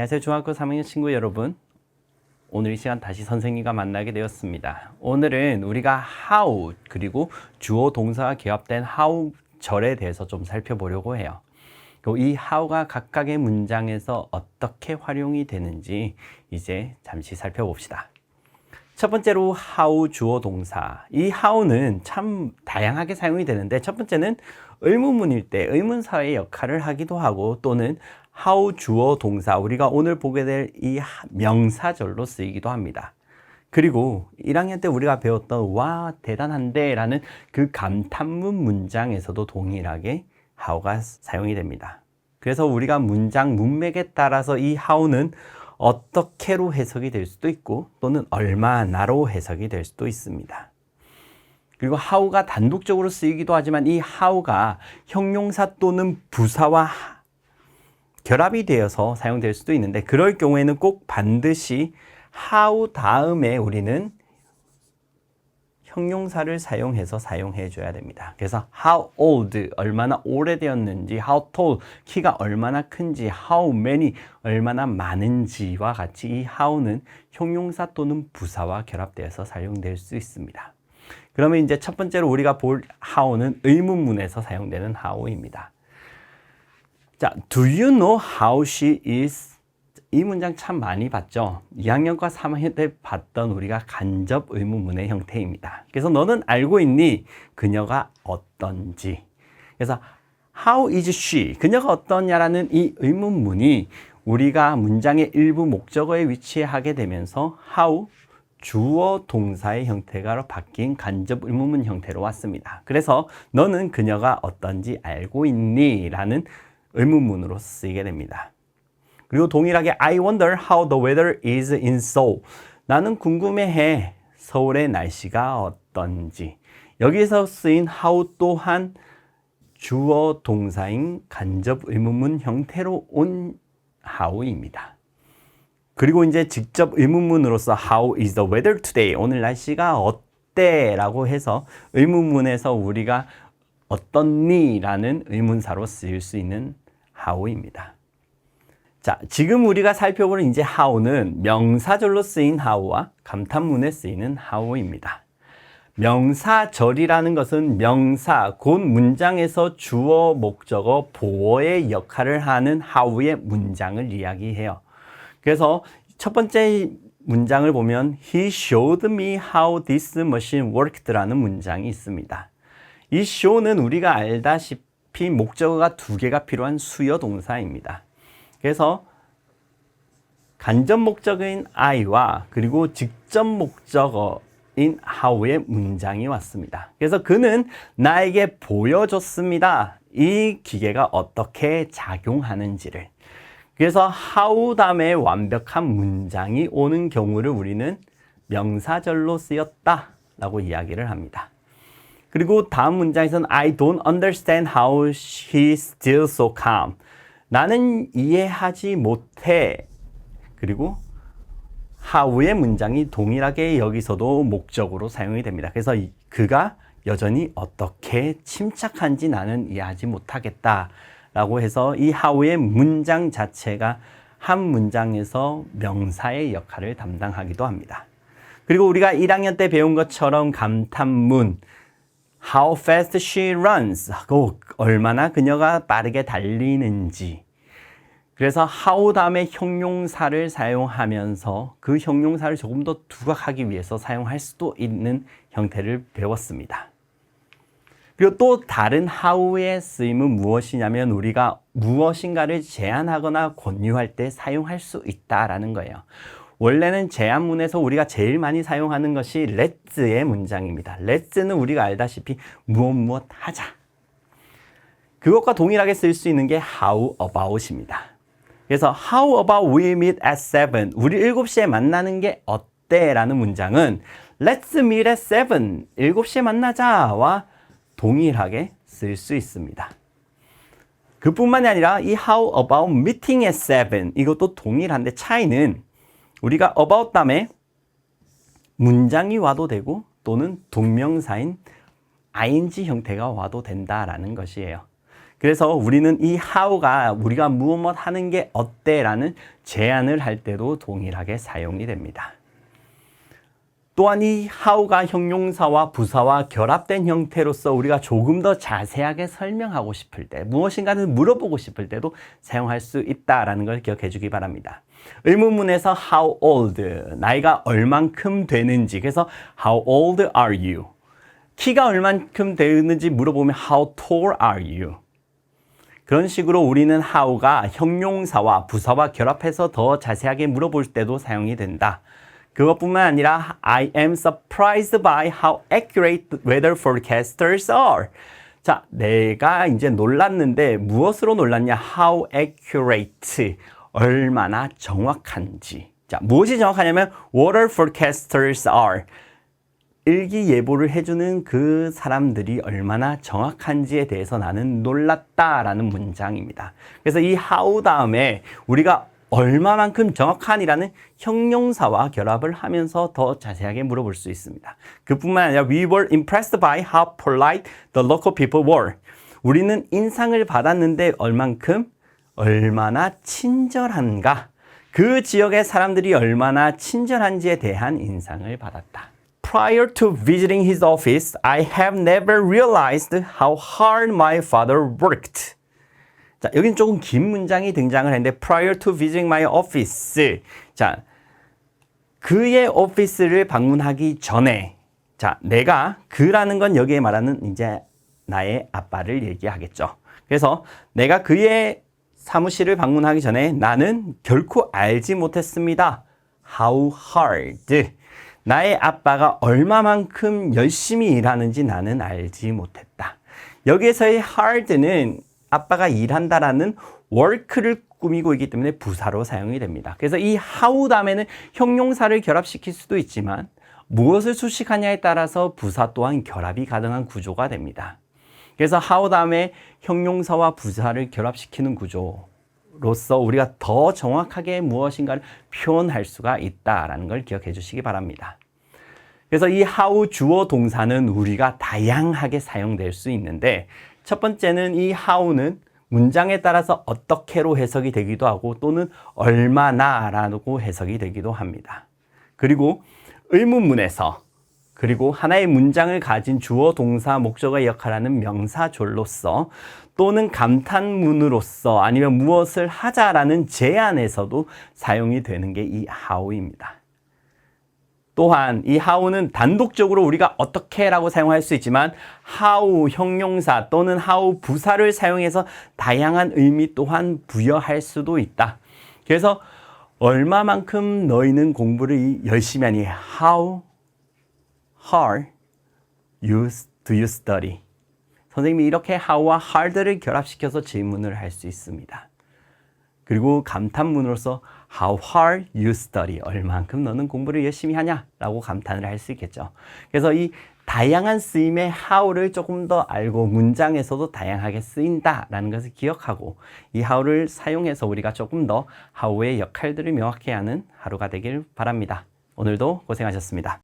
안녕하세요. 중학교 3학년 친구 여러분. 오늘 이 시간 다시 선생님과 만나게 되었습니다. 오늘은 우리가 how 그리고 주어 동사가 결합된 how 절에 대해서 좀 살펴보려고 해요. 이 how가 각각의 문장에서 어떻게 활용이 되는지 이제 잠시 살펴봅시다. 첫 번째로 how 주어 동사. 이 how는 참 다양하게 사용이 되는데 첫 번째는 의문문일 때 의문사의 역할을 하기도 하고 또는 how 주어 동사, 우리가 오늘 보게 될 이 명사절로 쓰이기도 합니다. 그리고 1학년 때 우리가 배웠던 와 대단한데 라는 그 감탄문 문장에서도 동일하게 how가 사용이 됩니다. 그래서 우리가 문장 문맥에 따라서 이 how는 어떻게로 해석이 될 수도 있고 또는 얼마나로 해석이 될 수도 있습니다. 그리고 how가 단독적으로 쓰이기도 하지만 이 how가 형용사 또는 부사와 결합이 되어서 사용될 수도 있는데 그럴 경우에는 꼭 반드시 how 다음에 우리는 형용사를 사용해서 사용해 줘야 됩니다. 그래서 how old, 얼마나 오래되었는지, how tall, 키가 얼마나 큰지, how many, 얼마나 많은지와 같이 이 how는 형용사 또는 부사와 결합되어서 사용될 수 있습니다. 그러면 이제 첫 번째로 우리가 볼 how는 의문문에서 사용되는 how입니다. 자, do you know how she is? 이 문장 참 많이 봤죠? 2학년과 3학년 때 봤던 우리가 간접 의문문의 형태입니다. 그래서 너는 알고 있니? 그녀가 어떤지. 그래서 how is she? 그녀가 어떠냐라는 이 의문문이 우리가 문장의 일부 목적어에 위치하게 되면서 how 주어 동사의 형태가 바뀐 간접 의문문 형태로 왔습니다. 그래서 너는 그녀가 어떤지 알고 있니? 라는 의문문으로 쓰이게 됩니다. 그리고 동일하게 I wonder how the weather is in Seoul. 나는 궁금해해. 서울의 날씨가 어떤지. 여기서 쓰인 how 또한 주어 동사인 간접 의문문 형태로 온 how입니다. 그리고 이제 직접 의문문으로서 how is the weather today? 오늘 날씨가 어때? 라고 해서 의문문에서 우리가 어떻니? 라는 의문사로 쓰일 수 있는 how입니다. 자, 지금 우리가 살펴보는 이제 how는 명사절로 쓰인 how와 감탄문에 쓰이는 how입니다. 명사절이라는 것은 명사, 곧 문장에서 주어, 목적어, 보어의 역할을 하는 how의 문장을 이야기해요. 그래서 첫 번째 문장을 보면 He showed me how this machine worked 라는 문장이 있습니다. 이 show는 우리가 알다시피 목적어가 두 개가 필요한 수요 동사입니다. 그래서 간접 목적어인 I와 그리고 직접 목적어인 how의 문장이 왔습니다. 그래서 그는 나에게 보여줬습니다. 이 기계가 어떻게 작용하는지를. 그래서 how 다음에 완벽한 문장이 오는 경우를 우리는 명사절로 쓰였다 라고 이야기를 합니다. 그리고 다음 문장에서는 I don't understand how he's still so calm. 나는 이해하지 못해. 그리고 how의 문장이 동일하게 여기서도 목적으로 사용이 됩니다. 그래서 그가 여전히 어떻게 침착한지 나는 이해하지 못하겠다 라고 해서 이 how의 문장 자체가 한 문장에서 명사의 역할을 담당하기도 합니다. 그리고 우리가 1학년 때 배운 것처럼 감탄문 How fast she runs. 얼마나 그녀가 빠르게 달리는지. 그래서 how 다음에 형용사를 사용하면서 그 형용사를 조금 더 두각하기 위해서 사용할 수도 있는 형태를 배웠습니다. 그리고 또 다른 how의 쓰임은 무엇이냐면 우리가 무엇인가를 제안하거나 권유할 때 사용할 수 있다라는 거예요. 원래는 제안문에서 우리가 제일 많이 사용하는 것이 let's의 문장입니다. let's는 우리가 알다시피 무엇 하자. 그것과 동일하게 쓸 수 있는 게 how about입니다. 그래서 how about we meet at 7? 우리 7시에 만나는 게 어때? 라는 문장은 let's meet at 7. 7시에 만나자와 동일하게 쓸 수 있습니다. 그뿐만이 아니라 이 how about meeting at 7 이것도 동일한데 차이는 우리가 about 다음에 문장이 와도 되고 또는 동명사인 ing 형태가 와도 된다라는 것이에요. 그래서 우리는 이 how가 우리가 무엇 하는 게 어때? 라는 제안을 할 때도 동일하게 사용이 됩니다. 또한 이 how가 형용사와 부사와 결합된 형태로서 우리가 조금 더 자세하게 설명하고 싶을 때, 무엇인가를 물어보고 싶을 때도 사용할 수 있다는 걸 기억해 주기 바랍니다. 의문문에서 how old, 나이가 얼만큼 되는지, 그래서 how old are you? 키가 얼만큼 되는지 물어보면 how tall are you? 그런 식으로 우리는 how가 형용사와 부사와 결합해서 더 자세하게 물어볼 때도 사용이 된다. 그것뿐만 아니라 I am surprised by how accurate weather forecasters are. 자, 내가 이제 놀랐는데 무엇으로 놀랐냐? How accurate. 얼마나 정확한지. 자, 무엇이 정확하냐면 weather forecasters are. 일기예보를 해주는 그 사람들이 얼마나 정확한지에 대해서 나는 놀랐다라는 문장입니다. 그래서 이 how 다음에 우리가 얼마만큼 정확한이라는 형용사와 결합을 하면서 더 자세하게 물어볼 수 있습니다. 그뿐만 아니라 we were impressed by how polite the local people were. 우리는 인상을 받았는데 얼마나 친절한가. 그 지역의 사람들이 얼마나 친절한지에 대한 인상을 받았다. Prior to visiting his office, I have never realized how hard my father worked. 자, 여기는 조금 긴 문장이 등장을 했는데 prior to visiting my office. 자, 그의 오피스를 방문하기 전에. 자, 내가 그라는 건 여기에 말하는 이제 나의 아빠를 얘기하겠죠. 그래서 내가 그의 사무실을 방문하기 전에 나는 결코 알지 못했습니다. How hard. 나의 아빠가 얼마만큼 열심히 일하는지 나는 알지 못했다. 여기에서의 hard는 아빠가 일한다라는 work를 꾸미고 있기 때문에 부사로 사용이 됩니다. 그래서 이 how 다음에는 형용사를 결합시킬 수도 있지만 무엇을 수식하냐에 따라서 부사 또한 결합이 가능한 구조가 됩니다. 그래서 how 다음에 형용사와 부사를 결합시키는 구조로서 우리가 더 정확하게 무엇인가를 표현할 수가 있다는 걸 기억해 주시기 바랍니다. 그래서 이 how 주어 동사는 우리가 다양하게 사용될 수 있는데 첫 번째는 이 how는 문장에 따라서 어떻게로 해석이 되기도 하고 또는 얼마나라고 해석이 되기도 합니다. 그리고 의문문에서 그리고 하나의 문장을 가진 주어, 동사, 목적어의 역할하는 명사절로서 또는 감탄문으로서 아니면 무엇을 하자라는 제안에서도 사용이 되는 게 이 how입니다. 또한 이 how는 단독적으로 우리가 어떻게라고 사용할 수 있지만 how 형용사 또는 how 부사를 사용해서 다양한 의미 또한 부여할 수도 있다. 그래서 얼마만큼 너희는 공부를 열심히 하니? How hard do you study? 선생님이 이렇게 how와 hard를 결합시켜서 질문을 할 수 있습니다. 그리고 감탄문으로서 How hard you study. 얼만큼 너는 공부를 열심히 하냐? 라고 감탄을 할 수 있겠죠. 그래서 이 다양한 쓰임의 how를 조금 더 알고 문장에서도 다양하게 쓰인다라는 것을 기억하고 이 how를 사용해서 우리가 조금 더 how의 역할들을 명확히 하는 하루가 되길 바랍니다. 오늘도 고생하셨습니다.